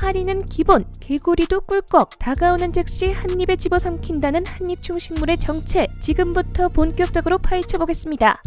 파리는 기본, 개구리도 꿀꺽, 다가오는 즉시 한 입에 집어삼킨다는 한입충 식물의 정체, 지금부터 본격적으로 파헤쳐보겠습니다.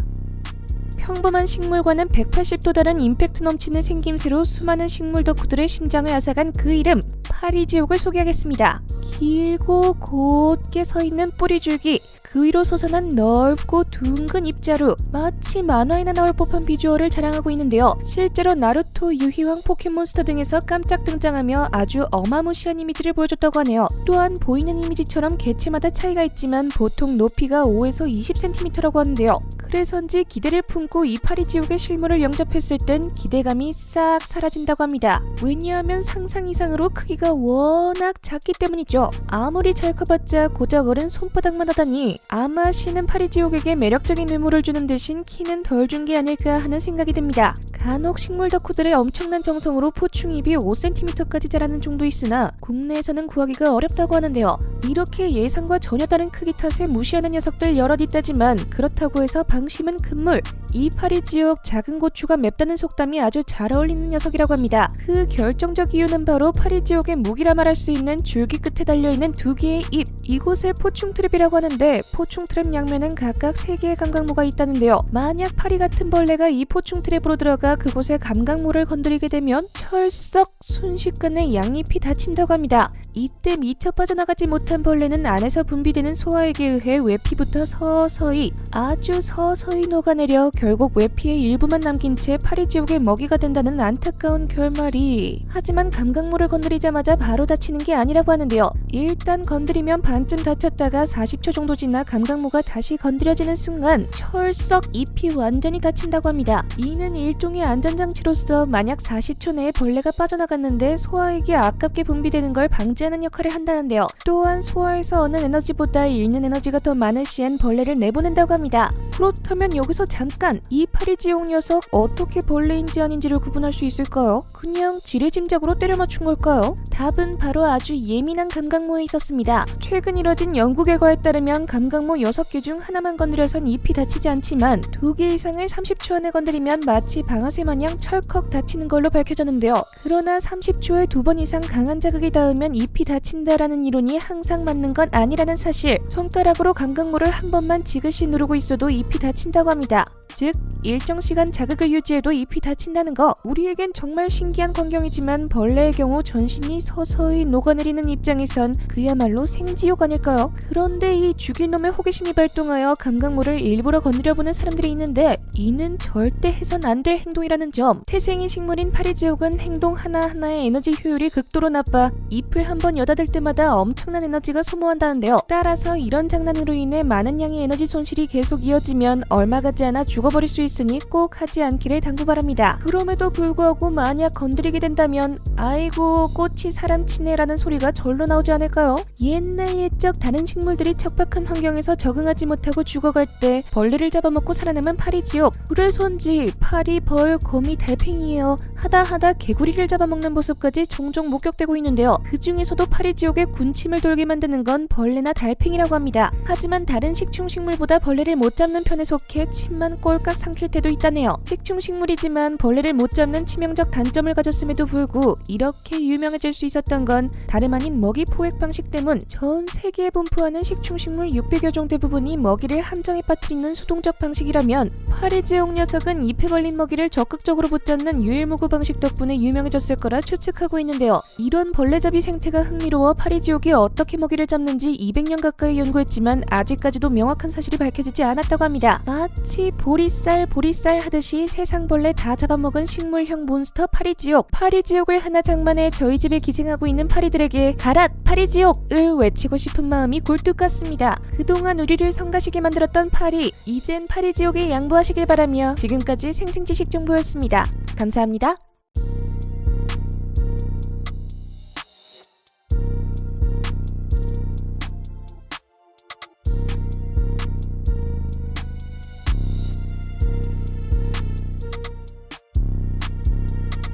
평범한 식물과는 180도 다른 임팩트 넘치는 생김새로 수많은 식물 덕후들의 심장을 앗아간 그 이름, 파리지옥을 소개하겠습니다. 길고 곧게 서있는 뿌리줄기, 그 위로 솟아난 넓고 둥근 입자루, 마치 만화에나 나올 법한 비주얼을 자랑하고 있는데요. 실제로 나루토, 유희왕, 포켓몬스터 등에서 깜짝 등장하며 아주 어마무시한 이미지를 보여줬다고 하네요. 또한 보이는 이미지처럼 개체마다 차이가 있지만 보통 높이가 5에서 20cm라고 하는데요. 그래서인지 기대를 품고 이 파리지옥의 실물을 영접했을 땐 기대감이 싹 사라진다고 합니다. 왜냐하면 상상 이상으로 크기가 워낙 작기 때문이죠. 아무리 잘 커봤자 고작 어른 손바닥만 하다니 아마 신은 파리지옥에게 매력적인 외모를 주는 대신 키는 덜 준 게 아닐까 하는 생각이 듭니다. 간혹 식물 덕후들의 엄청난 정성으로 포충잎이 5cm까지 자라는 종도 있으나 국내에서는 구하기가 어렵다고 하는데요. 이렇게 예상과 전혀 다른 크기 탓에 무시하는 녀석들 여럿 있다지만 그렇다고 해서 방심은 금물. 이 파리지옥 작은 고추가 맵다는 속담이 아주 잘 어울리는 녀석이라고 합니다. 그 결정적 이유는 바로 파리지옥의 무기라 말할 수 있는 줄기 끝에 달려있는 두 개의 잎. 이곳을 포충트랩이라고 하는데 포충트랩 양면은 각각 3개의 감각모가 있다는데요. 만약 파리 같은 벌레가 이 포충트랩으로 들어가 그곳의 감각모를 건드리게 되면 철썩 순식간에 양잎이 다친다고 합니다. 이때 미처 빠져나가지 못한 벌레는 안에서 분비되는 소화액에 의해 외피부터 서서히 아주 서서히 녹아내려 결국 외피의 일부만 남긴 채 파리지옥의 먹이가 된다는 안타까운 결말이. 하지만 감각모를 건드리자마자 바로 다치는 게 아니라고 하는데요. 일단 건드리면 반쯤 다쳤다가 40초 정도 지나 감각모가 다시 건드려지는 순간 철썩 잎이 완전히 다친다고 합니다. 이는 일종의 안전장치로서 만약 40초 내에 벌레가 빠져나갔는데 소화액이 아깝게 분비되는 걸 방지하는 역할을 한다는데요. 또한 소화에서 얻는 에너지보다 잃는 에너지가 더 많은 시엔 벌레를 내보낸다고 합니다. 그렇다면 여기서 잠깐, 이 파리지옥 녀석 어떻게 벌레인지 아닌지를 구분할 수 있을까요? 그냥 지레짐작으로 때려 맞춘 걸까요? 답은 바로 아주 예민한 감각모에 있었습니다. 최근 이뤄진 연구 결과에 따르면 감각모 6개 중 하나만 건드려선 잎이 다치지 않지만 2개 이상을 30초 안에 건드리면 마치 방아쇠 마냥 철컥 다치는 걸로 밝혀졌는데요. 그러나 30초에 2번 이상 강한 자극이 닿으면 잎이 다친다라는 이론이 항상 맞는 건 아니라는 사실. 손가락으로 감각모를 한 번만 지그시 누르고 있어도 잎이 다친다고 합니다. 즉 일정 시간 자극을 유지해도 잎이 다친다는 거. 우리에겐 정말 신기한 광경이지만 벌레의 경우 전신이 서서히 녹아내리는 입장에선 그야말로 생지옥 아닐까요? 그런데 이 죽일 놈의 호기심이 발동하여 감각모를 일부러 건드려보는 사람들이 있는데 이는 절대 해선 안 될 행동이라는 점. 태생인 식물인 파리지옥은 행동 하나하나의 에너지 효율이 극도로 나빠 잎을 한번 여닫을 때마다 엄청난 에너지가 소모한다는데요. 따라서 이런 장난으로 인해 많은 양의 에너지 손실이 계속 이어지면 얼마 가지 않아 죽어버릴 수 있으니 꼭 하지 않기를 당부바랍니다. 그럼에도 불구하고 만약 건드리게 된다면 아이고 꽃이 사람 치네 라는 소리가 절로 나오지 않을까요? 옛날 옛적 다른 식물들이 척박한 환경에서 적응하지 못하고 죽어갈 때 벌레를 잡아먹고 살아남은 파리지옥. 그래서인지 파리, 벌, 거미, 달팽이에요 하다 개구리를 잡아먹는 모습까지 종종 목격되고 있는데요. 그 중에서도 파리지옥의 군침을 돌게 만드는 건 벌레나 달팽이라고 합니다. 하지만 다른 식충식물보다 벌레를 못 잡는 편에 속해 침만 꼴깍 삼킬 때도 있다네요. 식충식물이지만 벌레를 못 잡는 치명적 단점을 가졌음에도 불구 이렇게 유명해질 수 있었던 건 다름 아닌 먹이 포획 방식 때문. 전 세계에 분포하는 식충식물 600여 종 대부분이 먹이를 함정에 빠뜨리는 수동적 방식이라면 파리지옥 녀석은 잎에 걸린 먹이를 적극적으로 붙잡는 유일무구 방식 덕분에 유명해졌을 거라 추측하고 있는데요. 이런 벌레잡이 생태가 흥미로워 파리지옥이 어떻게 먹이를 잡는지 200년 가까이 연구했지만 아직까지도 명확한 사실이 밝혀지지 않았다고 합니다. 마치 보리쌀 하듯이 세상 벌레 다 잡아먹은 식물형 몬스터 파리지옥. 파리지옥을 하나 장만해 저희 집에 기생하고 있는 파리들에게 가라 파리지옥을 외치고 싶은 마음이 굴뚝 같습니다. 그동안 우리를 성가시게 만들었던 파리, 이젠 파리지옥에 양보하시길 바라며 지금까지 생생지식 정보였습니다. 감사합니다.